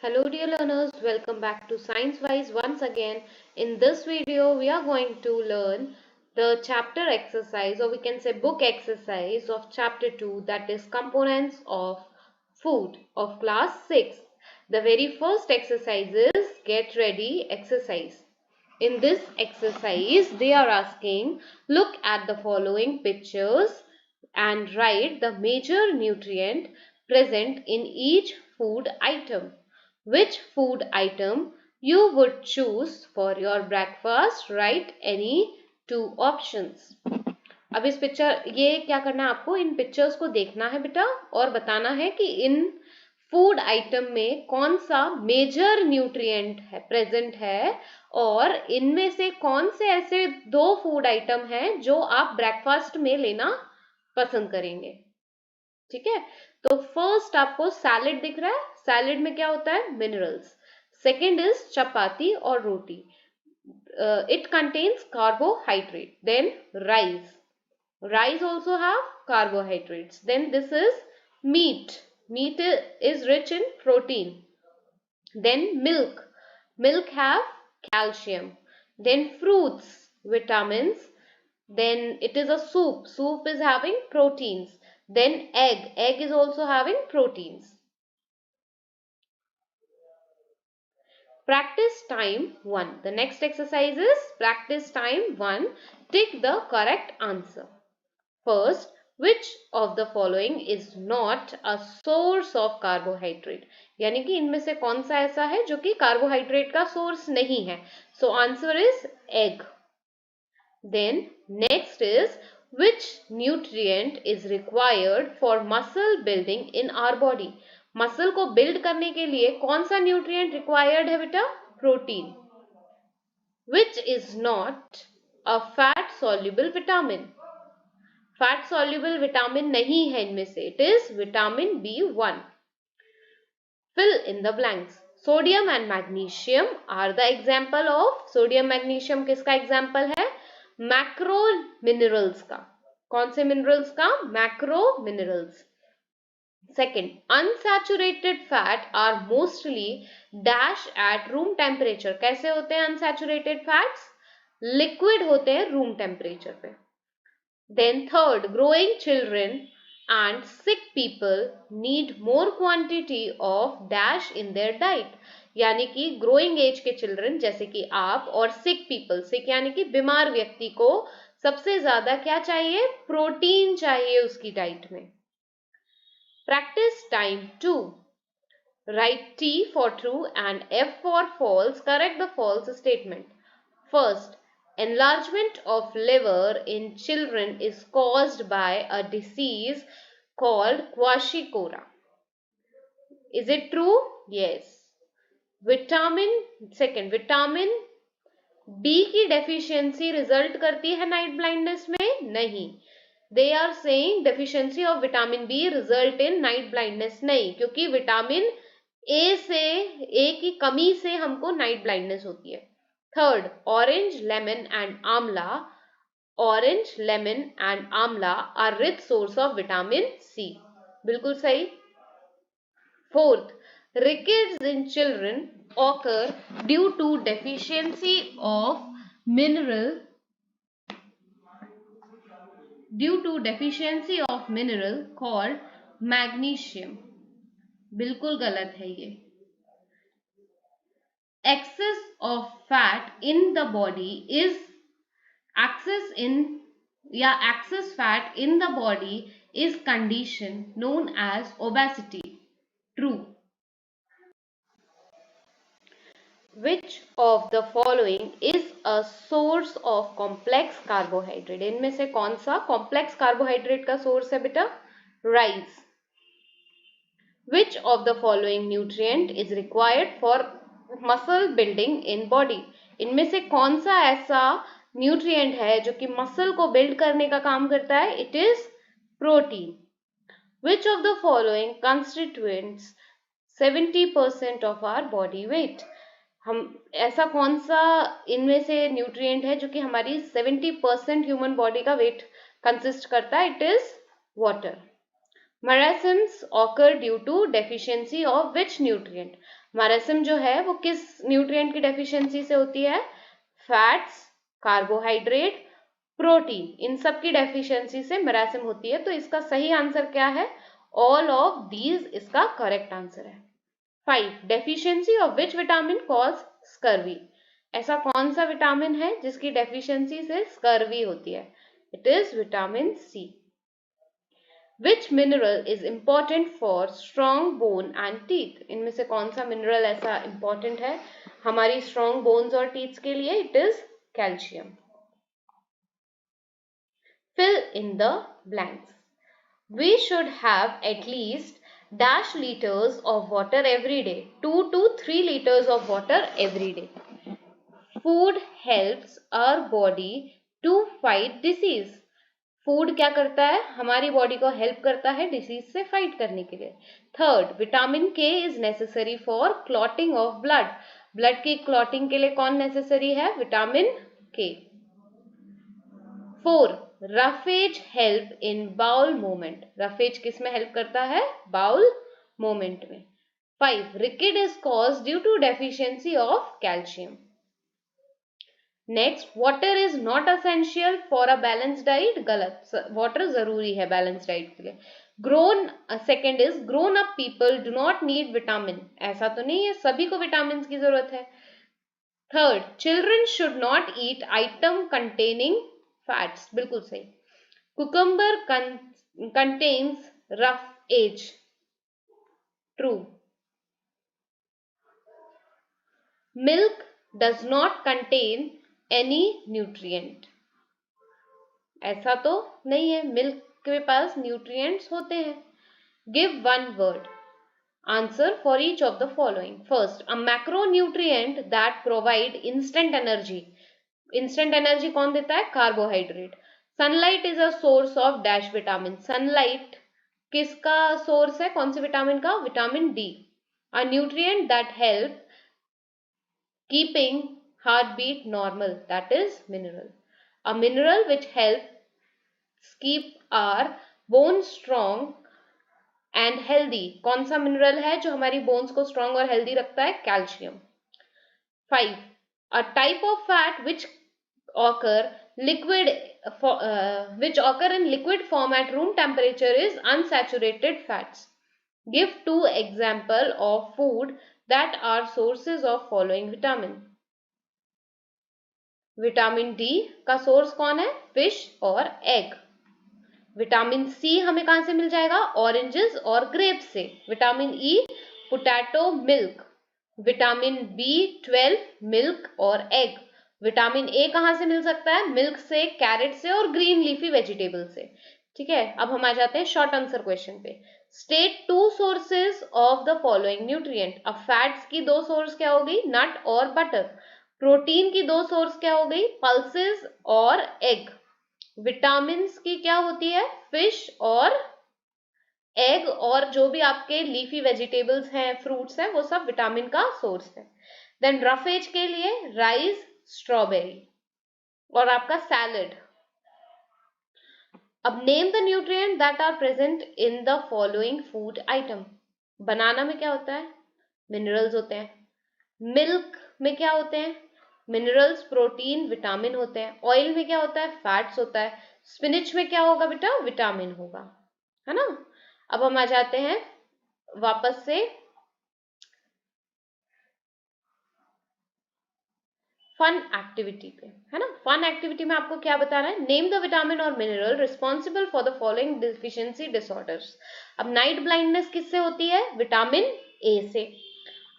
Hello dear learners, welcome back to Science Wise once again. In this video, we are going to learn the chapter exercise, or we can say book exercise of chapter 2, that is components of food of class 6. The very first exercise is get ready exercise. In this exercise, they are asking, look at the following pictures and write the major nutrient present in each food item. Which food item you would choose for your breakfast? Write any two options. अब इस picture ये क्या करना है, आपको इन pictures को देखना है बेटा और बताना है कि इन फूड आइटम में कौन सा मेजर न्यूट्रिएंट है प्रेजेंट है और इनमें से कौन से ऐसे दो फूड आइटम हैं जो आप ब्रेकफास्ट में लेना पसंद करेंगे। ठीक है, तो फर्स्ट आपको सैलेड दिख रहा है। सैलेड में क्या होता है? मिनरल्स। सेकेंड इज चपाती और roti. It contains carbohydrate. Then rice. Rice also have carbohydrates. Then this is meat. Meat is rich in protein. Then milk. Milk have calcium. Then fruits, vitamins. Then it is a soup. Soup is having proteins. Then egg. Egg is also having proteins. Practice time 1. The next exercise is practice time 1. Tick the correct answer. First, which of the following is not a source of carbohydrate? यानी कि इनमें से कौन सा ऐसा है जो कि कार्बोहाइड्रेट का सोर्स नहीं है? So answer is egg. Then next is which nutrient is required for muscle building in our body? Muscle को बिल्ड करने के लिए कौन सा न्यूट्रिएंट रिक्वायर्ड है बेटा? Protein. Which is not a fat soluble vitamin? Fat soluble vitamin नहीं है इनमें से. It is vitamin B1. Fill in the blanks. Sodium and magnesium are the example of. Sodium magnesium किसका एग्जाम्पल है? Macro minerals का. कौन से minerals का? Macro minerals. Second, unsaturated fat are mostly dash at room temperature. कैसे होते हैं unsaturated fats? Liquid होते हैं रूम टेम्परेचर पे. Then third, growing children and sick people need more quantity of dash in their diet. यानी कि growing age के children जैसे कि आप और sick people, sick यानी कि बीमार व्यक्ति को सबसे ज्यादा क्या चाहिए? प्रोटीन चाहिए उसकी डाइट में. Practice time 2. Write T for true and F for false. Correct the false statement. First, enlargement of liver in children is caused by a disease called kwashiorkor. Is it true? Yes. Second, vitamin B की deficiency result करती है night blindness में? नहीं. They are saying deficiency of vitamin B result in night blindness. नहीं, क्योंकि vitamin A की कमी से हमको नाइट ब्लाइंडनेस होती है. Third, orange, lemon and amla. Orange, lemon and amla are rich source of vitamin C. बिल्कुल सही. Fourth, rickets in children occur due to deficiency of mineral called magnesium. बिल्कुल गलत है ये. Excess of fat in the body is excess fat in the body is condition known as obesity. True. Which of the following is a source of complex carbohydrate? इनमें से कौन सा complex carbohydrate का source है बेटा? Rice. Which of the following nutrient is required for muscle building in body? इनमें से कौन सा ऐसा न्यूट्रिएंट है जो कि मसल को बिल्ड करने का काम करता है? It is protein. Which of the following constituents 70% of our body weight? हम ऐसा कौन सा इनमें से न्यूट्रिएंट है जो कि हमारी 70% ह्यूमन बॉडी का वेट कंसिस्ट करता है? It is water. Marasms occur due to deficiency of which nutrient? Marasm जो है वो किस न्यूट्रिएंट की डेफिशिएंसी से होती है? फैट्स, कार्बोहाइड्रेट, प्रोटीन, इन सब की डेफिशिएंसी से मरासम होती है। तो इसका सही आंसर क्या है? ऑल ऑफ दीज इसका करेक्ट आंसर है। 5. Deficiency of which vitamin cause scurvy? ऐसा कौन सा विटामिन है जिसकी डेफिशिएंसी से स्कर्वी होती है? It is vitamin C. Which mineral is important for strong bone and teeth? इनमें से कौन सा मिनरल ऐसा इंपॉर्टेंट है हमारी स्ट्रॉन्ग बोन्स और टीथ्स के लिए? It is calcium. Fill in the blanks. We should have at least dash liters of water every day. 2 to 3 liters of water every day. Food helps our body to fight disease. Food क्या करता है? हमारी body को help करता है disease से fight करने के लिए। 3. Vitamin K is necessary for clotting of blood. Blood की क्लॉटिंग के लिए कौन नेसेसरी है? Vitamin K. 4. Roughage help in bowel movement. Roughage किस में हेल्प करता है? बाउल मूवमेंट में। 5. Rickets is cause due to deficiency of calcium. Next, water is not essential for a balance diet. गलत, वाटर जरूरी है बैलेंस डाइट के लिए। Second is grown up people do not need vitamin. ऐसा तो नहीं है, सभी को विटामिन की जरूरत है। 3. Children should not eat item containing fats. बिल्कुल सही। Cucumber contains roughage. True. Milk does not contain any nutrient. ऐसा तो नहीं है, मिल्क के पास न्यूट्रिएंट्स होते हैं। Give one word answer for each of the following. First, a macronutrient that provide instant energy. Instant energy कौन देता है? Carbohydrate. Sunlight is a source of dash vitamin. Sunlight किसका सोर्स है? कौन से विटामिन का? Vitamin D. A nutrient that help keeping heartbeat normal, that is mineral. A mineral which helps keep our bones strong and healthy. कौन सा mineral है जो हमारी बोन्स को स्ट्रॉन्ग और हेल्दी रखता है? Calcium. 5. A type of fat which occur in liquid form at room temperature is unsaturated fats. Give 2 example of food that are sources of following vitamin. Vitamin D का source कौन है? Fish और egg. Vitamin C हमें कहां से मिल जाएगा? Oranges और grapes से। Vitamin E potato milk. Vitamin B12 milk और एग। विटामिन ए कहां से मिल सकता है? मिल्क से, कैरेट से और ग्रीन लीफी वेजिटेबल से। ठीक है, अब हम आ जाते हैं शॉर्ट आंसर क्वेश्चन पे। State 2 sources of the following nutrient. अब फैट्स की 2 सोर्स क्या हो गई? नट और बटर। प्रोटीन की 2 सोर्स क्या हो गई? पल्सेस और एग। विटामिन की क्या होती है? फिश और एग, और जो भी आपके लीफी वेजिटेबल्स हैं, फ्रूट्स हैं, वो सब विटामिन का सोर्स है। देन रफेज के लिए राइस, स्ट्रॉबेरी और आपका सैलड। अब name the nutrient that are present in the following food item. Banana में क्या होता है? मिनरल्स होते हैं। मिल्क में क्या होते हैं? मिनरल्स, प्रोटीन, विटामिन होते हैं। ऑयल में क्या होता है? फैट्स होता है। स्पिनिच में क्या होगा बेटा? विटामिन होगा, है ना। अब हम आ जाते हैं वापस से फन एक्टिविटी पे, है ना। फन एक्टिविटी में आपको क्या बताना है? नेम द विटामिन और mineral responsible for the following deficiency disorders. अब नाइट ब्लाइंडनेस किससे होती है? विटामिन ए से।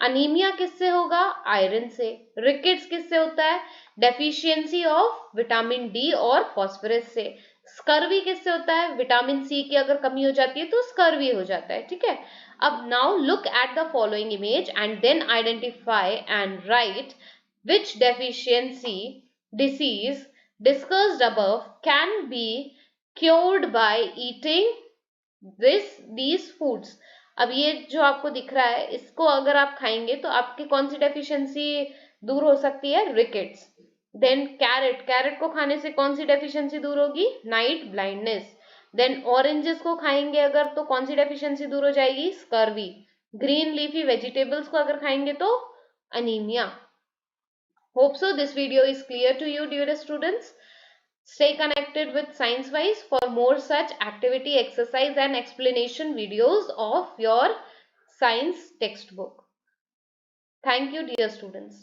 अनीमिया किससे होगा? आयरन से। रिकेट्स किससे होता है? डेफिशिएंसी ऑफ विटामिन डी और फास्फोरस से। स्कर्वी किससे होता है? विटामिन सी की अगर कमी हो जाती है तो स्कर्वी हो जाता है। ठीक है, अब now look at the following image and then identify and write which deficiency disease discussed above can be cured by eating these foods. अब ये जो आपको दिख रहा है, इसको अगर आप खाएंगे तो आपकी कौन सी डेफिशिएंसी दूर हो सकती है? रिकेट्स। देन कैरेट, कैरेट को खाने से कौन सी डेफिशिएंसी दूर होगी? Night blindness. देन ऑरेंजेस को खाएंगे अगर तो कौन सी डेफिशिएंसी दूर हो जाएगी? स्कर्वी। ग्रीन लीफी वेजिटेबल्स को अगर खाएंगे तो anaemia. Hope so this video is clear to you dear students. Stay connected with ScienceWise for more such activity, exercise and explanation videos of your science textbook. Thank you dear students.